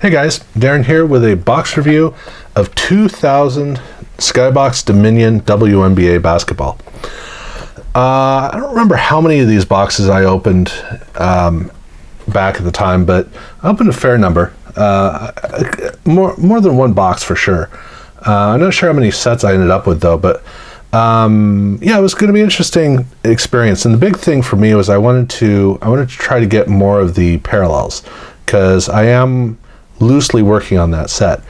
Hey guys, Darren here with a box review of 2000 Skybox Dominion WNBA basketball. I don't remember how many of these boxes I opened back at the time, but I opened a fair number. More than one box for sure. I'm not sure how many sets I ended up with though, but yeah, it was going to be an interesting experience. And the big thing for me was I wanted to try to get more of the parallels, because I am loosely working on that set.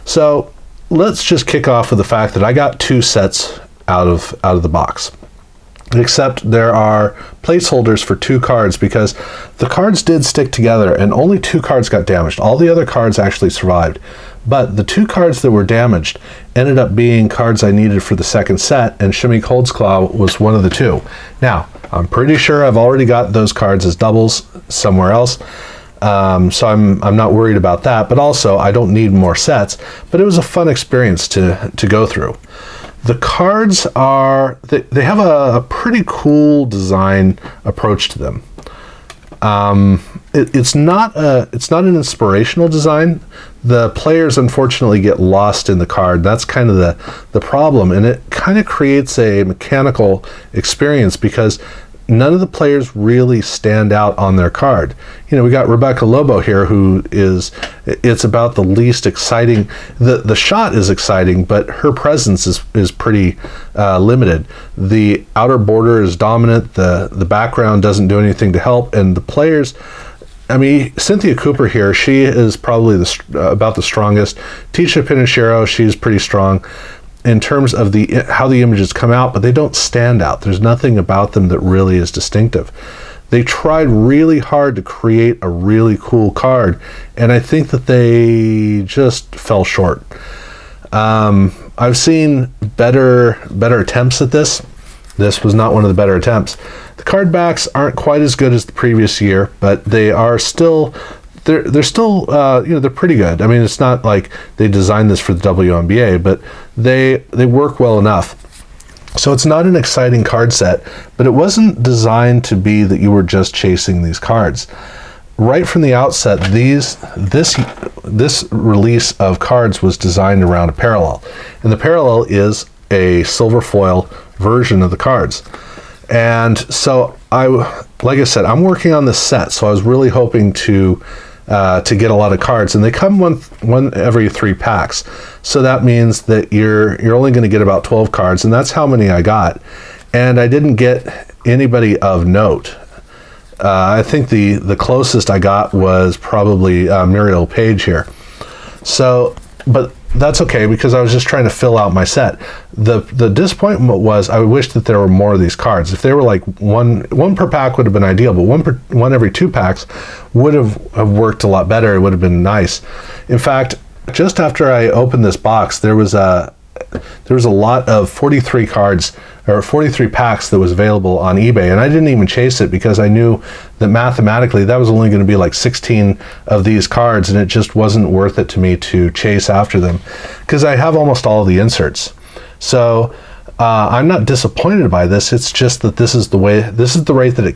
So let's just kick off with the fact that I got two sets out of the box, except there are placeholders for two cards because the cards did stick together and only two cards got damaged. All the other cards actually survived, but the two cards that were damaged ended up being cards I needed for the second set, and Shimmy Coldsclaw was one of the two. Now, I'm pretty sure I've already got those cards as doubles somewhere else. So I'm not worried about that, but also I don't need more sets, but it was a fun experience to go through. The cards they have a pretty cool design approach to them. It's not an inspirational design. The players unfortunately get lost in the card. That's kind of the problem, and it kind of creates a mechanical experience because none of the players really stand out on their card. You know, we got Rebecca Lobo here, it's about the least exciting. The shot is exciting, but her presence is pretty limited. The outer border is dominant. The background doesn't do anything to help, and the players, I mean, Cynthia Cooper here, she is probably about the strongest. Tisha Pinashiro, she's pretty strong in terms of how the images come out, but they don't stand out. There's nothing about them that really is distinctive. They tried really hard to create a really cool card, and I think that they just fell short. I've seen better attempts at this. This was not one of the better attempts. The card backs aren't quite as good as the previous year, but they are still they're still they're pretty good. I mean, it's not like they designed this for the WNBA, but they work well enough. So it's not an exciting card set, but it wasn't designed to be that you were just chasing these cards. Right from the outset, this release of cards was designed around a parallel, and the parallel is a silver foil version of the cards. And so like I said, I'm working on this set, so I was really hoping to get a lot of cards, and they come one every 3 packs. So that means that you're only going to get about 12 cards, and that's how many I got. And I didn't get anybody of note. I think the closest I got was probably Muriel Page here. So, but that's okay because I was just trying to fill out my set. The disappointment was I wish that there were more of these cards. If they were like one per pack would have been ideal, but one every 2 packs would have worked a lot better. It would have been nice. In fact, just after I opened this box, there was a lot of 43 cards or 43 packs that was available on eBay, and I didn't even chase it because I knew that mathematically that was only going to be like 16 of these cards, and it just wasn't worth it to me to chase after them because I have almost all of the inserts. So I'm not disappointed by this. It's just that this is the rate that it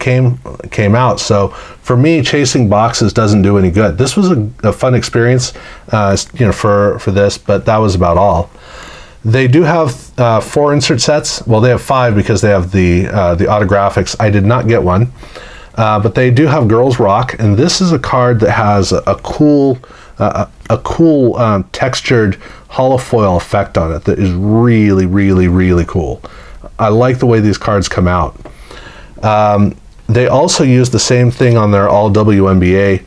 came out. So for me, chasing boxes doesn't do any good. This was a fun experience, for this, but that was about all. They do have 4 insert sets. Well, they have 5 because they have the autographics. I did not get one, but they do have Girls Rock, and this is a card that has a cool textured holofoil effect on it that is really, really, really cool. I like the way these cards come out. They also use the same thing on their all WNBA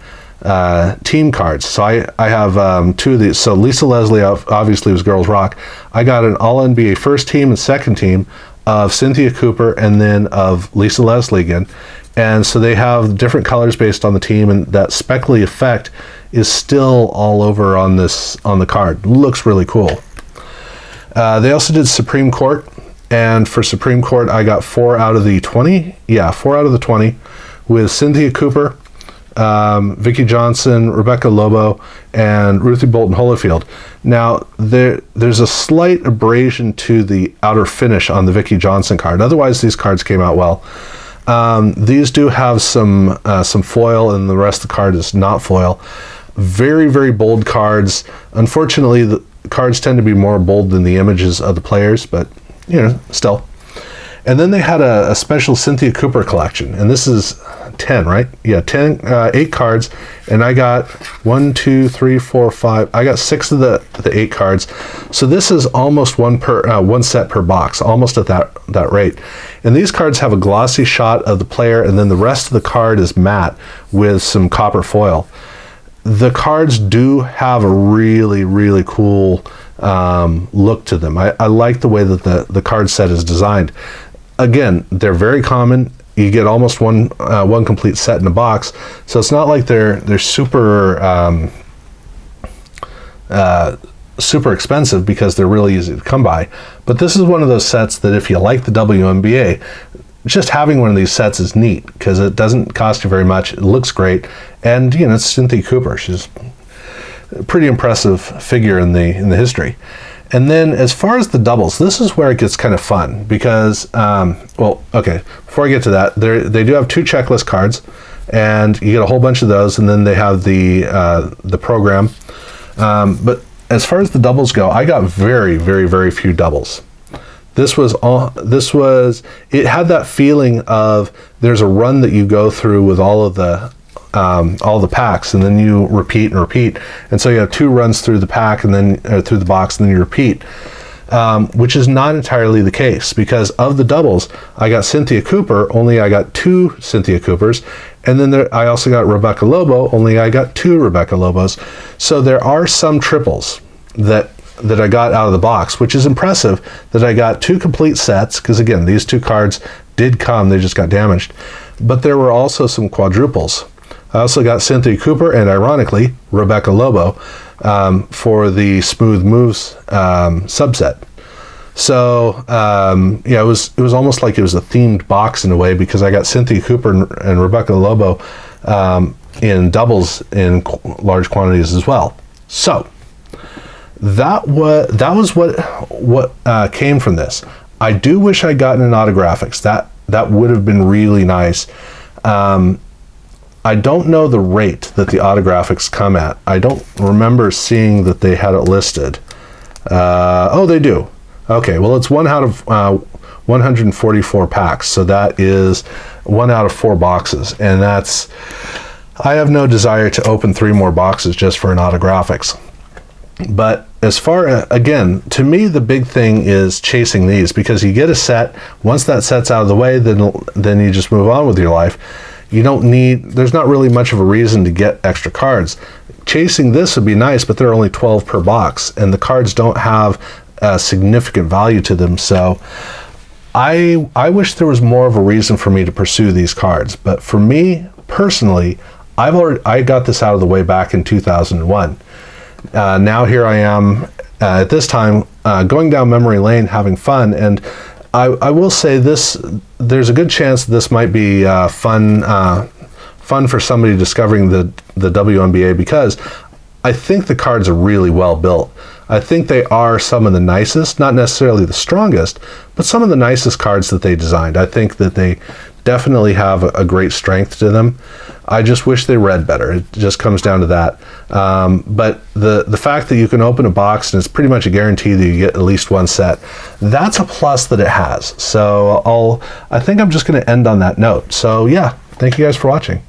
team cards. So I have 2 of these. So Lisa Leslie obviously was Girls Rock. I got an all NBA first team and second team of Cynthia Cooper and then of Lisa Leslie again. And so they have different colors based on the team, and that speckly effect is still all over on the card. Looks really cool. They also did Supreme Court, and for Supreme Court I got 4 out of the 20. Yeah, 4 out of the 20 with Cynthia Cooper, Vicki Johnson, Rebecca Lobo, and Ruthie Bolton Holyfield. Now there's a slight abrasion to the outer finish on the Vicki Johnson card. Otherwise, these cards came out well. These do have some foil, and the rest of the card is not foil. Very, very bold cards. Unfortunately, the cards tend to be more bold than the images of the players, but still. And then they had a special Cynthia Cooper collection, and this is 10, right? Yeah, 8 cards, and I got 1, 2, 3, 4, 5. I got 6 of the 8 cards. So this is almost one set per box, almost at that rate. And these cards have a glossy shot of the player, and then the rest of the card is matte with some copper foil. The cards do have a really, really cool look to them. I like the way that the card set is designed. Again, they're very common. You get almost one complete set in a box, so it's not like they're super super expensive, because they're really easy to come by. But this is one of those sets that if you like the WNBA, just having one of these sets is neat, because it doesn't cost you very much. It looks great, and it's Cynthia Cooper. She's a pretty impressive figure in the history. And then as far as the doubles, this is where it gets kind of fun, because, before I get to that, they do have 2 checklist cards, and you get a whole bunch of those, and then they have the program. But as far as the doubles go, I got very, very, very few doubles. It had that feeling of there's a run that you go through with all the packs, and then you repeat and repeat, and so you have 2 runs through the pack, and then through the box, and then you repeat, which is not entirely the case, because of the doubles I got Cynthia Cooper, only I got 2 Cynthia Coopers, and then I also got Rebecca Lobo, only I got 2 Rebecca Lobos. So there are some triples that I got out of the box, which is impressive, that I got 2 complete sets, because again, these 2 cards did come, they just got damaged. But there were also some quadruples. I also got Cynthia Cooper and, ironically, Rebecca Lobo for the Smooth Moves subset. So it was almost like it was a themed box in a way, because I got Cynthia Cooper and Rebecca Lobo in doubles in large quantities as well. So that was what came from this. I do wish I'd gotten an autographics. That would have been really nice. I don't know the rate that the autographics come at. I don't remember seeing that they had it listed. Oh, they do. Okay, well, it's 1 out of 144 packs, so that is 1 out of 4 boxes, and I have no desire to open 3 more boxes just for an autographics. But as far as, again, to me, the big thing is chasing these, because you get a set. Once that set's out of the way, then you just move on with your life. There's not really much of a reason to get extra cards. Chasing this would be nice, but there are only 12 per box, and the cards don't have significant value to them. So I wish there was more of a reason for me to pursue these cards. But for me personally, I got this out of the way back in 2001. Now here I am at this time going down memory lane, having fun, and I will say this: there's a good chance this might be fun for somebody discovering the WNBA, because I think the cards are really well built. I think they are some of the nicest, not necessarily the strongest, but some of the nicest cards that they designed. I think that they definitely have a great strength to them. I just wish they read better. It just comes down to that. But the fact that you can open a box and it's pretty much a guarantee that you get at least 1 set, that's a plus that it has. So I think I'm just going to end on that note. So yeah, thank you guys for watching.